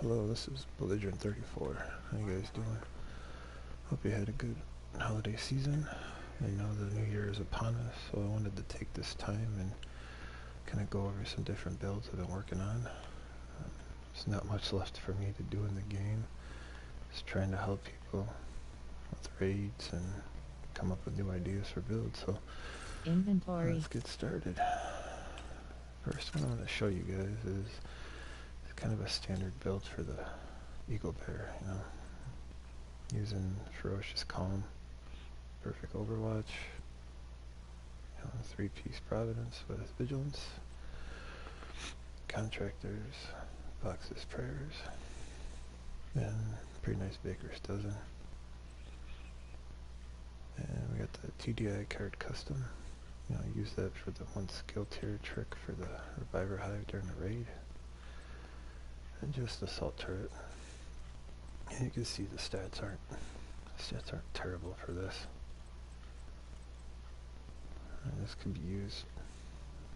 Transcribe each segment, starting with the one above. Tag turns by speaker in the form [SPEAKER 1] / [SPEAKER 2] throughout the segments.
[SPEAKER 1] Hello, this is Belligerent 34. How you guys doing? Hope you had a good holiday season. I know the new year is upon us, so I wanted to take this time and kind of go over some different builds I've been working on. There's not much left for me to do in the game. Just trying to help people with raids and come up with new ideas for builds. So
[SPEAKER 2] Inventory.
[SPEAKER 1] let's get started. First one I'm going to show you guys is kind of a standard build for the Eagle Bear, you know, using Ferocious Calm, Perfect Overwatch, you know, 3-piece Providence with Vigilance, Contractors, Boxes Prayers, and pretty nice Baker's Dozen. And we got the TDI card custom. You know, use that for the 1 skill tier trick for the Reviver Hive during the raid. And just Assault Turret. And you can see the stats aren't terrible for this. And this can be used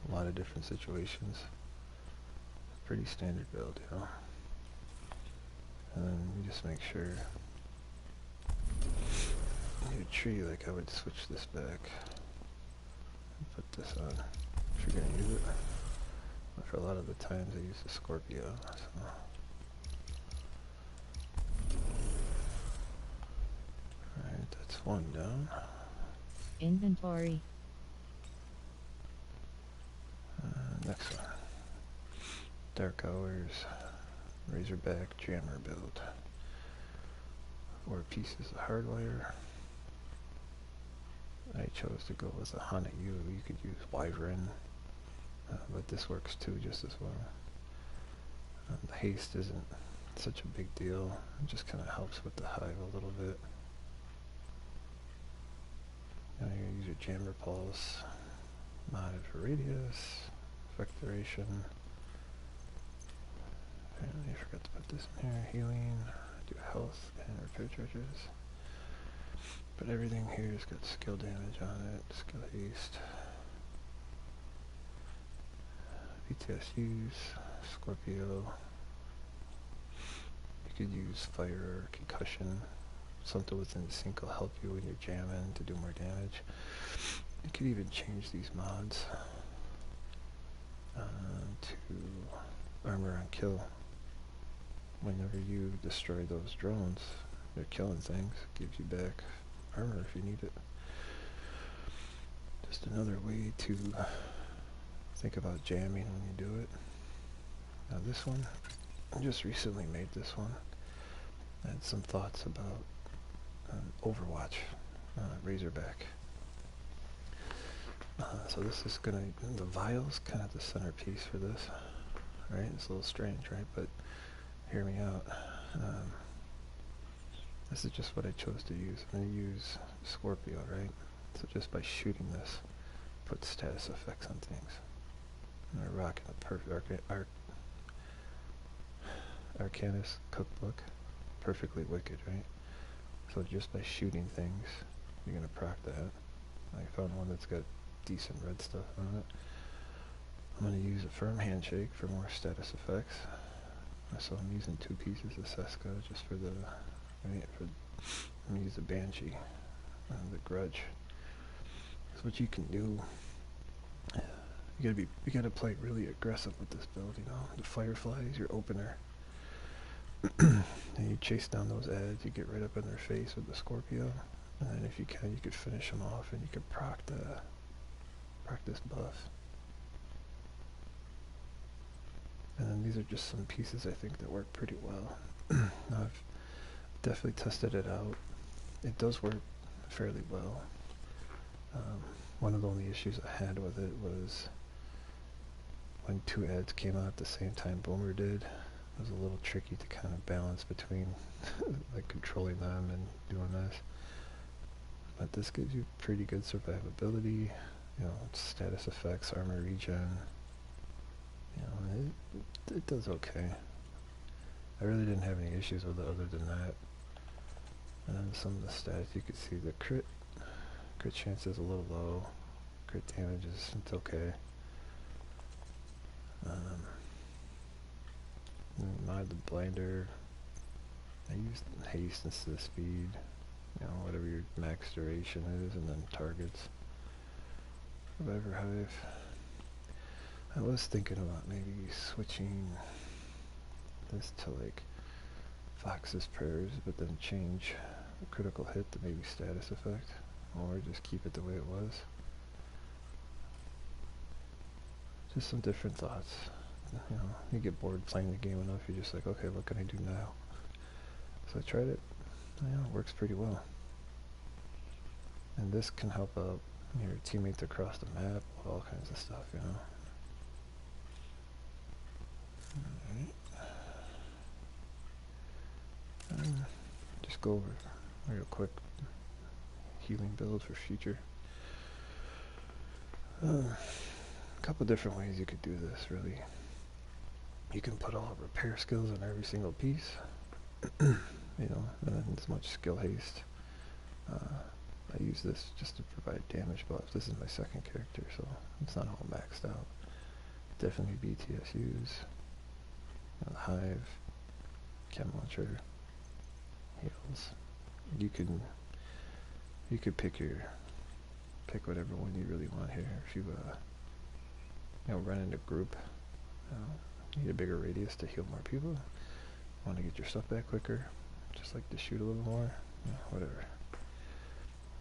[SPEAKER 1] in a lot of different situations. Pretty standard build, you know. And then you just make sure your tree, like I would switch this back and put this on if you're gonna use it. But for a lot of the times I use the Scorpio, so. Alright, that's one down.
[SPEAKER 2] Inventory.
[SPEAKER 1] Next one. Dark Hours, Razorback Jammer build. 4 pieces of hardwire. I chose to go with a Hana U. You could use Wyvern, but this works too just as well. The haste isn't such a big deal. It just kind of helps with the hive a little bit. Now you're going to use your Jammer Pulse, modded for radius, effect duration. Apparently I forgot to put this in here. Healing, do health and repair charges. But everything here has got skill damage on it, skill haste. BTSUs, Scorpio. You could use fire or concussion. Something within sync will help you when you're jamming to do more damage. You could even change these mods to armor on kill. Whenever you destroy those drones, they're killing things. It gives you back armor if you need it. Just another way to think about jamming when you do it. Now this one, I just recently made this one. I had some thoughts about Overwatch, Razorback. So this is gonna, the vial's kind of the centerpiece for this. Right, it's a little strange, right? But hear me out. This is just what I chose to use. I'm going to use Scorpio, right? So just by shooting this, put status effects on things. And we're rocking a perfect Arcanist cookbook. Perfectly wicked, right? So just by shooting things, you're going to proc that. I found one that's got decent red stuff on it. I'm going to use a firm handshake for more status effects. So I'm using 2 pieces of Seska just for the, right, I'm going to use the Banshee, the Grudge. So what you can do, you gotta play really aggressive with this build, you know. The Firefly is your opener. And you chase down those ads, you get right up in their face with the Scorpio, and then if you can, you could finish them off and you could proc this buff. And then these are just some pieces I think that work pretty well. Now I've definitely tested it out. It does work fairly well. One of the only issues I had with it was when 2 ads came out at the same time Boomer did. It was a little tricky to kind of balance between like controlling them and doing this. But this gives you pretty good survivability, you know, status effects, armor regen. You know, it does okay. I really didn't have any issues with it other than that. And then some of the stats, you can see the crit chance is a little low. Crit damage is, it's okay. Mod the blinder. I use haste instead of speed. You know, whatever your max duration is, and then targets. Survivor Hive. I was thinking about maybe switching this to like Fox's Prayers, but then change the critical hit to maybe status effect, or just keep it the way it was. Just some different thoughts. You know, you get bored playing the game enough, you're just like, okay, what can I do now? So I tried it. Yeah, it works pretty well. And this can help out your teammates across the map with all kinds of stuff, you know. Alright. Just go over real quick healing build for future. A couple different ways you could do this, really. You can put all repair skills on every single piece, you know, and then as much skill haste. I use this just to provide damage buffs. This is my second character, so it's not all maxed out. Definitely BTSUs, you know, Hive, Chem Launcher, heals. You could pick whatever one you really want here. If you you know, run in a group, need a bigger radius to heal more people, want to get your stuff back quicker, just like to shoot a little more, you know, whatever.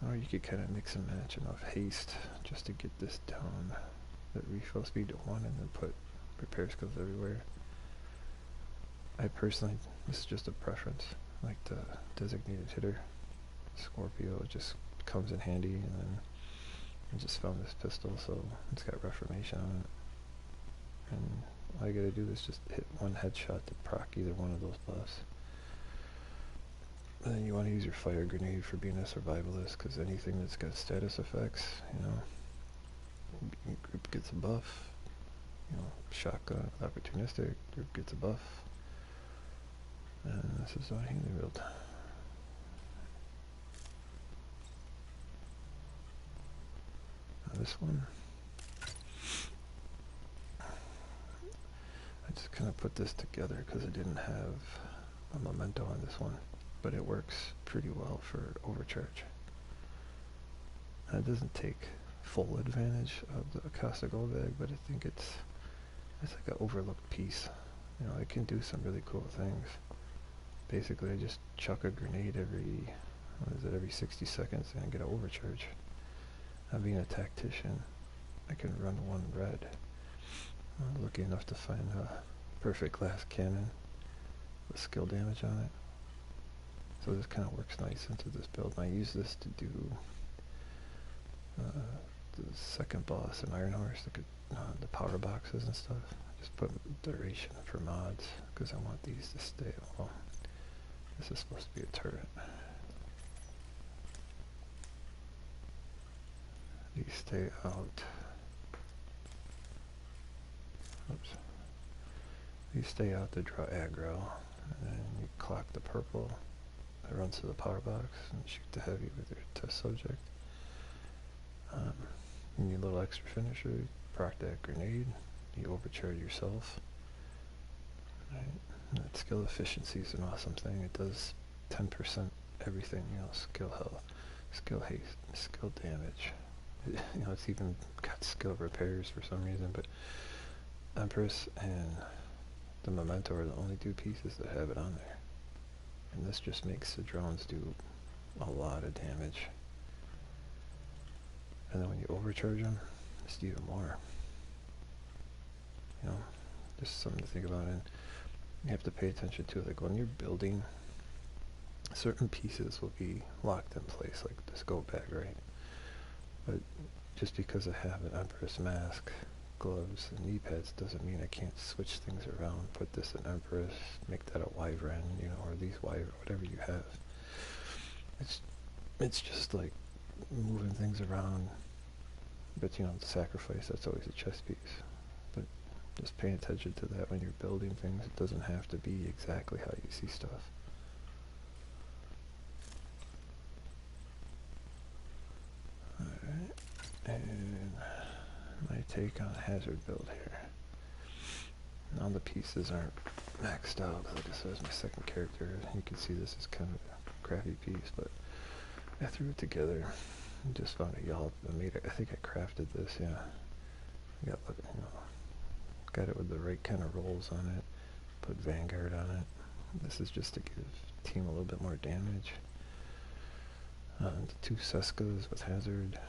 [SPEAKER 1] Or you could kind of mix and match enough haste just to get this down, that refill speed to 1, and then put repair skills everywhere. I personally, this is just a preference, like the designated hitter. Scorpio just comes in handy, and then I just found this pistol, so it's got Reformation on it. And all you gotta do is just hit one headshot to proc either one of those buffs. And then you want to use your fire grenade for being a survivalist, because anything that's got status effects, you know, group gets a buff. You know, shotgun, opportunistic, group gets a buff. And this is on healing build. Now this one, I just kind of put this together because I didn't have a memento on this one, but it works pretty well for overcharge. And it doesn't take full advantage of the Acosta Gold Bag, but I think it's like an overlooked piece. You know, it can do some really cool things. Basically, I just chuck a grenade every 60 seconds and I get an overcharge. Now, being a tactician, I can run one red. I'm lucky enough to find a perfect glass cannon with skill damage on it. So this kind of works nice into this build. And I use this to do the second boss in Iron Horse, the power boxes and stuff. Just put duration for mods because I want these to stay. Well, this is supposed to be a turret. These stay out. Oops. These stay out to draw aggro, and then you clock the purple that runs to the power box and shoot the heavy with your test subject. You need a little extra finisher, you proc that grenade, you overcharge yourself. Right. That skill efficiency is an awesome thing. It does 10% everything, you know, skill health, skill haste, skill damage. You know, it's even got skill repairs for some reason, but Empress and the Memento are the only two pieces that have it on there. And this just makes the drones do a lot of damage. And then when you overcharge them, it's even more. You know, just something to think about. And you have to pay attention to, like when you're building, certain pieces will be locked in place, like this go bag, right? But just because I have an Empress mask, gloves, and knee pads doesn't mean I can't switch things around. Put this in Empress, make that a Wyvern, you know, or these Wyvern, whatever you have. It's just like moving things around. But you know, the sacrifice, that's always a chess piece. But just paying attention to that when you're building things. It doesn't have to be exactly how you see stuff. Alright, and my take on hazard build here. Now the pieces aren't maxed out. Like I said, it's my second character. You can see this is kind of a crappy piece, but I threw it together and just found a Yelp and made it. I think I crafted this, yeah. I got, you know, got it with the right kind of rolls on it. Put Vanguard on it. This is just to give team a little bit more damage. The 2 Seskas with Hazard,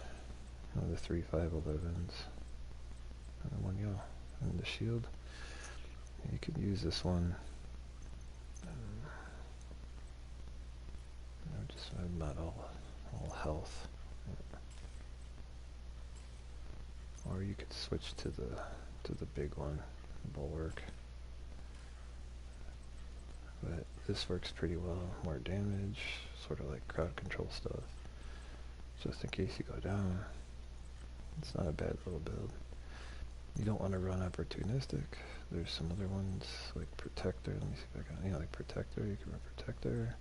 [SPEAKER 1] the 3 511s, and 1 Yell. And the shield, you could use this one. Just I'm not all health. Or you could switch to the big one, Bulwark. But this works pretty well. More damage, sort of like crowd control stuff. Just in case you go down. It's not a bad little build. You don't want to run opportunistic. There's some other ones like Protector. Let me see if I got like Protector. You can run Protector.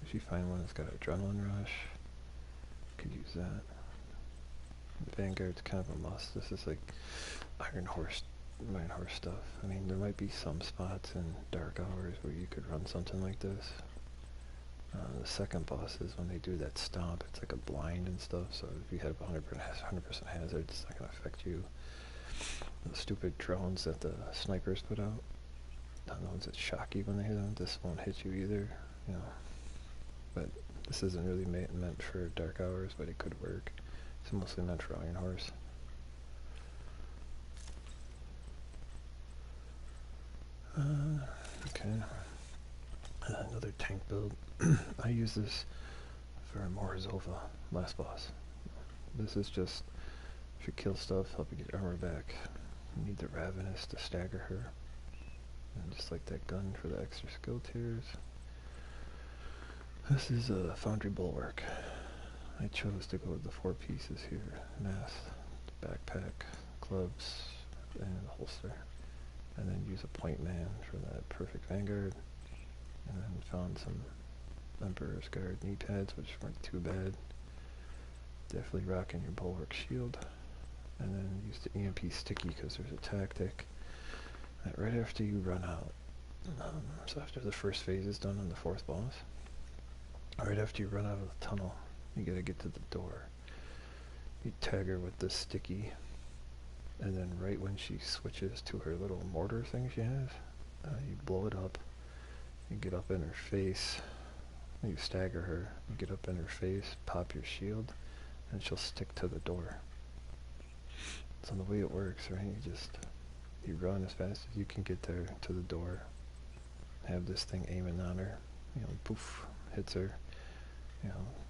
[SPEAKER 1] If you find one that's got Adrenaline Rush, you could use that. Vanguard's kind of a must. This is like Iron Horse stuff. I mean, there might be some spots in dark hours where you could run something like this. The second boss is when they do that stomp, it's like a blind and stuff, so if you have 100% hazard, it's not going to affect you. The stupid drones that the snipers put out, the ones that shock you when they hit them, this won't hit you either, you know. But this isn't really meant for dark hours, but it could work. It's mostly meant for Iron Horse. Okay. Another tank build. I use this for Morozova, last boss. This is just, if you kill stuff, help you get armor back. You need the Ravenous to stagger her. And just like that gun for the extra skill tiers. This is a Foundry Bulwark. I chose to go with the 4 pieces here. Mask, backpack, gloves, and a holster. And then use a point man for that perfect Vanguard. And then found some Emperor's Guard knee pads, which weren't too bad. Definitely rocking your Bulwark shield. And then use the EMP sticky because there's a tactic that right after you run out, so after the first phase is done on the 4th boss, right after you run out of the tunnel, you gotta get to the door. You tag her with this sticky, and then right when she switches to her little mortar thing she has, you blow it up. You get up in her face, you stagger her, you get up in her face, pop your shield, and she'll stick to the door. So the way it works, right, you run as fast as you can get there to the door, have this thing aiming on her, poof, hits her,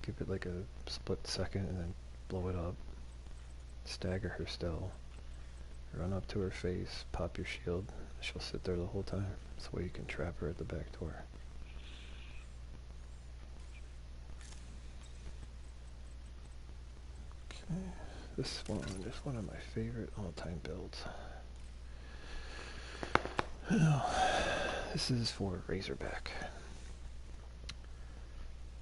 [SPEAKER 1] give it like a split second and then blow it up, stagger her still, run up to her face, pop your shield, she'll sit there the whole time. That's the way you can trap her at the back door. Okay, this one is one of my favorite all-time builds. This is for Razorback.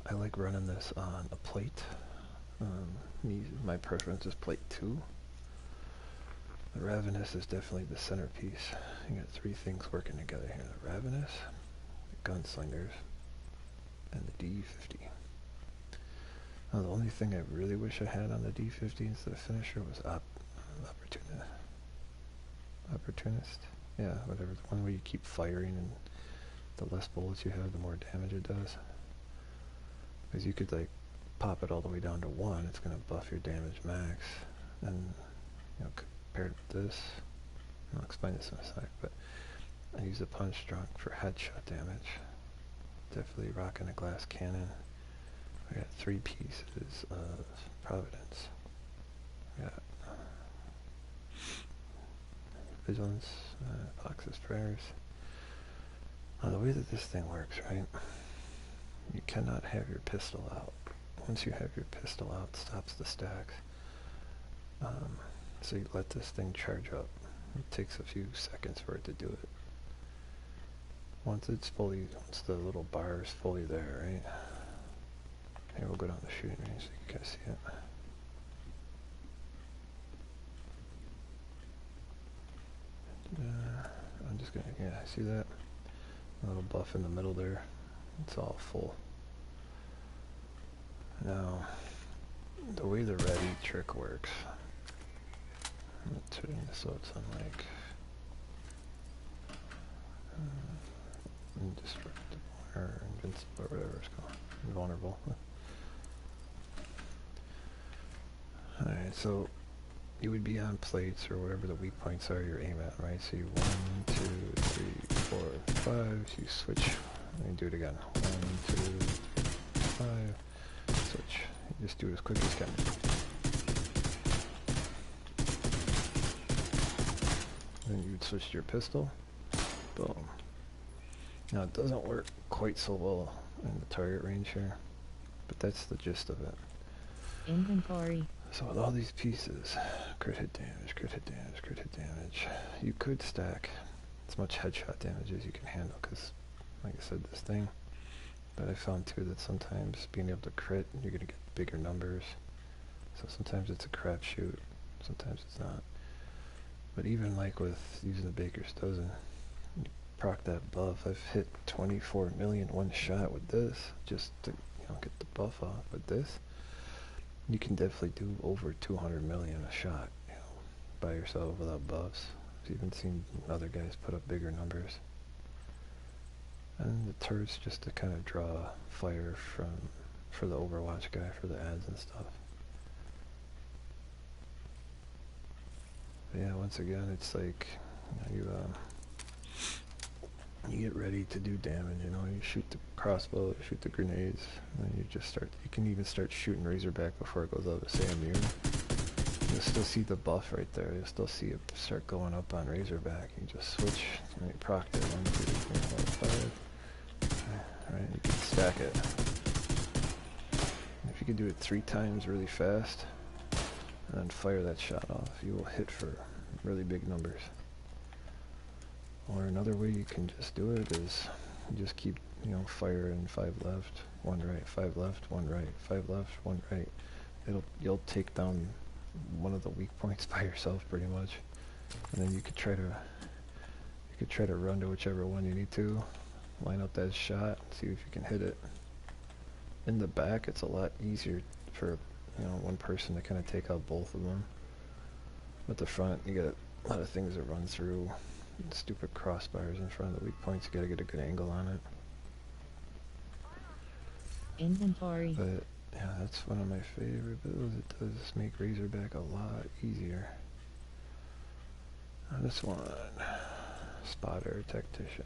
[SPEAKER 1] I like running this on a plate. My preference is plate 2. The Ravenous is definitely the centerpiece. You got 3 things working together here. The Ravenous, the Gunslingers, and the D50. Now, the only thing I really wish I had on the D50 instead of finisher was Opportunist. Yeah, whatever. The one where you keep firing and the less bullets you have, the more damage it does. Because you could like pop it all the way down to 1, it's going to buff your damage max. And compared with this, I'll explain this in a sec, but I use a punch drunk for headshot damage. Definitely rocking a glass cannon. I got 3 pieces of Providence. I got Vigilance, Fox's Prayers. Now the way that this thing works, right? You cannot have your pistol out. Once you have your pistol out, it stops the stacks. So you let this thing charge up. It takes a few seconds for it to do it. Once the little bar is fully there, right? Here, we'll go down the shooting range so you guys see it. gonna, yeah, see that? A little buff in the middle there. It's all full. Now, the way the ready trick works, I'm gonna turn this so it's on like indestructible or invincible or whatever it's called. Invulnerable. Alright, so you would be on plates or whatever the weak points are you're aiming at, right? So you 1, 2, 3, 4, 5, so you switch. Let me do it again. 1, 2, 3, 5, switch. You just do it as quick as you can. Then you would switch to your pistol. Boom. Now it doesn't work quite so well in the target range here, but that's the gist of it.
[SPEAKER 2] Inventory.
[SPEAKER 1] So with all these pieces, crit hit damage, crit hit damage, crit hit damage, you could stack as much headshot damage as you can handle, because, like I said, this thing, but I found too that sometimes being able to crit, you're going to get bigger numbers. So sometimes it's a crapshoot, sometimes it's not. But even like with using the Baker's Dozen, you proc that buff. I've hit 24 million one shot with this, just to get the buff off. With this, you can definitely do over 200 million a shot, by yourself without buffs. I've even seen other guys put up bigger numbers. And the turret's just to kind of draw fire for the Overwatch guy, for the ads and stuff. But yeah, once again, it's like, you get ready to do damage, you shoot the crossbow, you shoot the grenades, and then you can even start shooting Razorback before it goes out of SAMU. You'll still see the buff right there, you'll still see it start going up on Razorback. You just switch, and you proc it, 1, 2, 3, 4, 5. Alright, you can stack it. If you can do it 3 times really fast, and then fire that shot off, you will hit for really big numbers. Or another way you can just do it is you just keep, firing 5 left, 1 right, 5 left, 1 right, 5 left, 1 right. You'll take down one of the weak points by yourself pretty much. And then you could try to run to whichever one you need to, line up that shot, see if you can hit it. In the back, it's a lot easier for one person to kind of take out both of them. But the front, you got a lot of things that run through. Stupid crossbars in front of the weak points, you gotta get a good angle on it.
[SPEAKER 2] Inventory.
[SPEAKER 1] But yeah, that's one of my favorite builds. It does make Razorback a lot easier. Now this one, Spotter Tactician.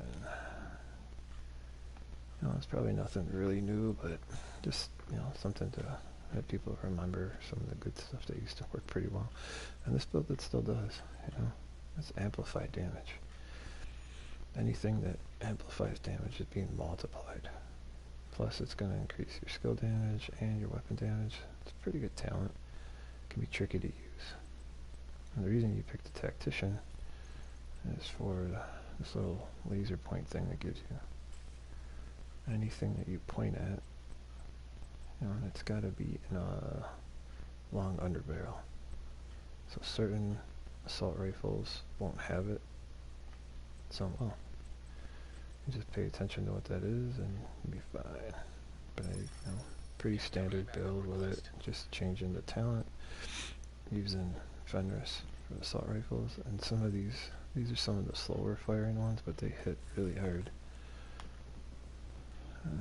[SPEAKER 1] It's probably nothing really new, but just something to have people remember some of the good stuff that used to work pretty well. And this build, it still does. It's amplified damage. Anything that amplifies damage is being multiplied. Plus it's going to increase your skill damage and your weapon damage. It's pretty good talent. It can be tricky to use. And the reason you pick the Tactician is for this little laser point thing that gives you. Anything that you point at, and it's got to be in a long underbarrel. So certain assault rifles won't have it, some will. You just pay attention to what that is and you'll be fine. But pretty standard build with it, just changing the talent, using Fenris for the assault rifles, and some of these are some of the slower firing ones, but they hit really hard.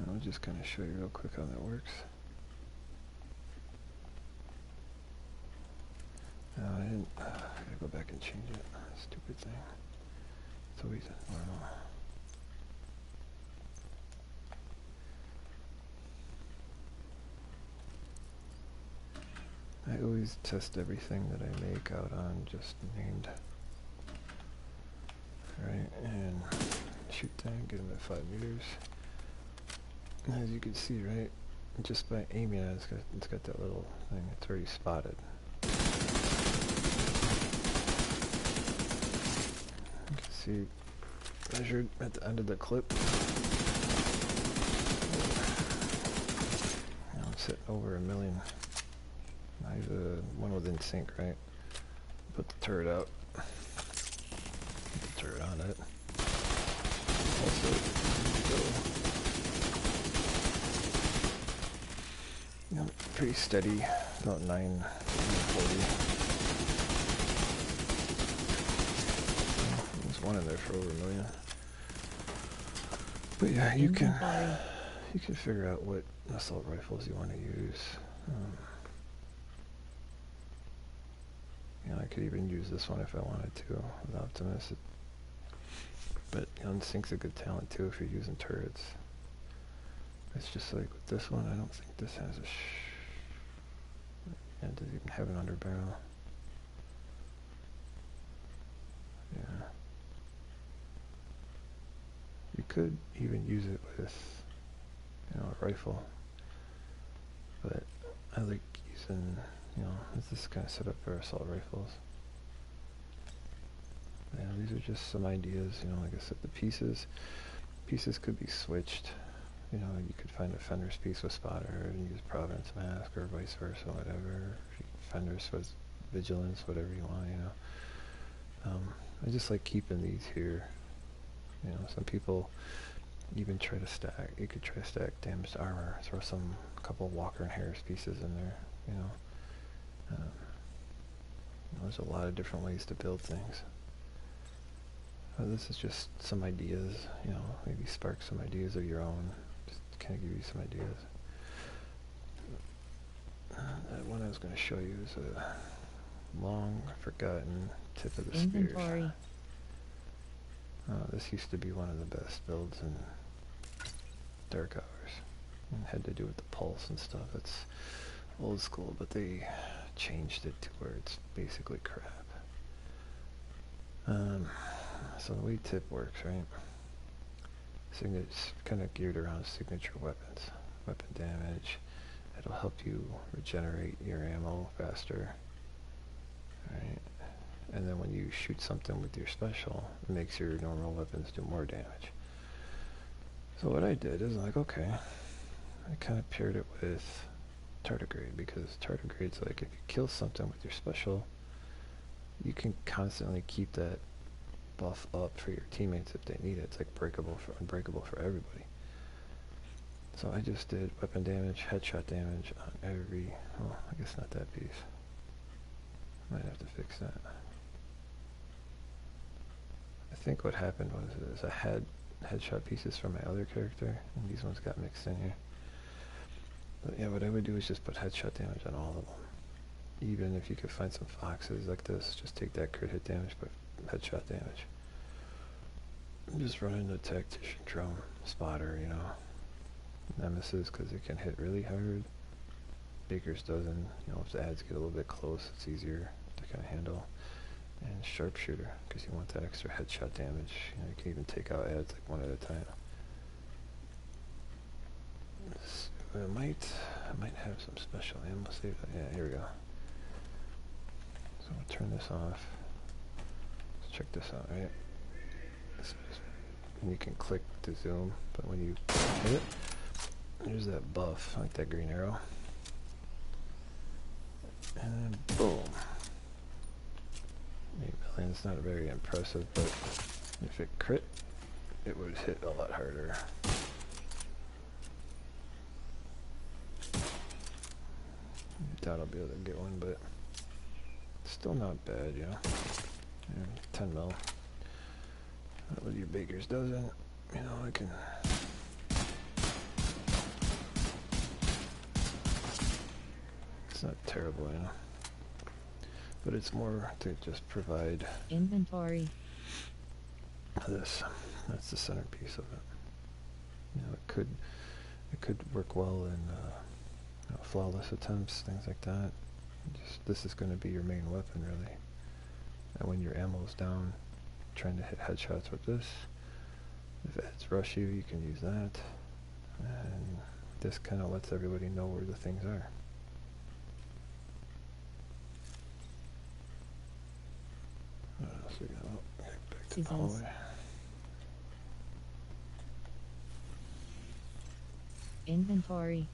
[SPEAKER 1] I'll just kind of show you real quick how that works. I gotta go back and change it. Stupid thing. It's always normal. I always test everything that I make out on just named. Alright, and shoot tank, get him at 5 meters. And as you can see, right, just by aiming at it, it's got that little thing, it's already spotted. You can see, measured at the end of the clip. Now it's hitting over 1 million. Now here's one within sync, right? Put the turret out. Put the turret on it. pretty steady, about 940. There's one in there for over 1 million. But yeah, you can figure out what assault rifles you want to use. You know, I could even use this one if I wanted to with Optimus. But Unsync's a good talent too if you're using turrets. It's just like with this one, I don't think this has a it doesn't even have an underbarrel. Yeah. You could even use it with, you know, a rifle. But I like using, you know, this is kind of set up for assault rifles. Yeah, these are just some ideas, you know, like I said, the pieces could be switched. You know, you could find a Fender's piece with spotter and use Providence mask or vice versa, whatever. Fender's with vigilance, whatever you want, you know. I just like keeping these here. You know, some people even try to stack, you could try to stack damaged armor, throw a couple Walker and Harris pieces in there, you know. There's a lot of different ways to build things. This is just some ideas, you know, maybe spark some ideas of your own, just kind of give you some ideas. That one I was going to show you is a long forgotten tip of the spears. This used to be one of the best builds in Dark Hours. It had to do with the pulse and stuff. It's old school, but they changed it to where it's basically crap. So the way tip works, right? It's kind of geared around signature weapons, weapon damage. It'll help you regenerate your ammo faster, right? And then when you shoot something with your special, it makes your normal weapons do more damage. So what I did is like, okay, I kind of paired it with tardigrade, because tardigrade's like, if you kill something with your special, you can constantly keep that buff up for your teammates if they need it. It's like unbreakable for everybody. So I just did weapon damage, headshot damage on every, well, I guess not that piece. Might have to fix that. I think what happened was I had headshot pieces from my other character, and these ones got mixed in here. But yeah, what I would do is just put headshot damage on all of them. Even if you could find some foxes like this, just take that crit hit damage, but headshot damage. I'm just running the tactician drone spotter, you know. Nemesis, because it can hit really hard. Baker's doesn't, you know, if the ads get a little bit close, it's easier to kind of handle. And sharpshooter, because you want that extra headshot damage. You know, you can even take out ads like one at a time. I might have some special ammo saved. Yeah, here we go. So I'm gonna turn this off. Let's check this out, right? And you can click to zoom, but when you hit it, there's that buff, like that green arrow. And boom. 8 million is not very impressive, but if it crit, it would hit a lot harder. Doubt I'll be able to get one, but still not bad, you know. And 10 mil. What your Baker's doesn't, you know, I can. It's not terrible, you know. But it's more to just provide
[SPEAKER 2] inventory.
[SPEAKER 1] This. That's the centerpiece of it. You know, it could work well in you know, flawless attempts, things like that. This is going to be your main weapon, really. And when your ammo's down, trying to hit headshots with this, if ads rush you, you can use that. And this kind of lets everybody know where the things are. So we go back to the hallway.
[SPEAKER 2] Inventory.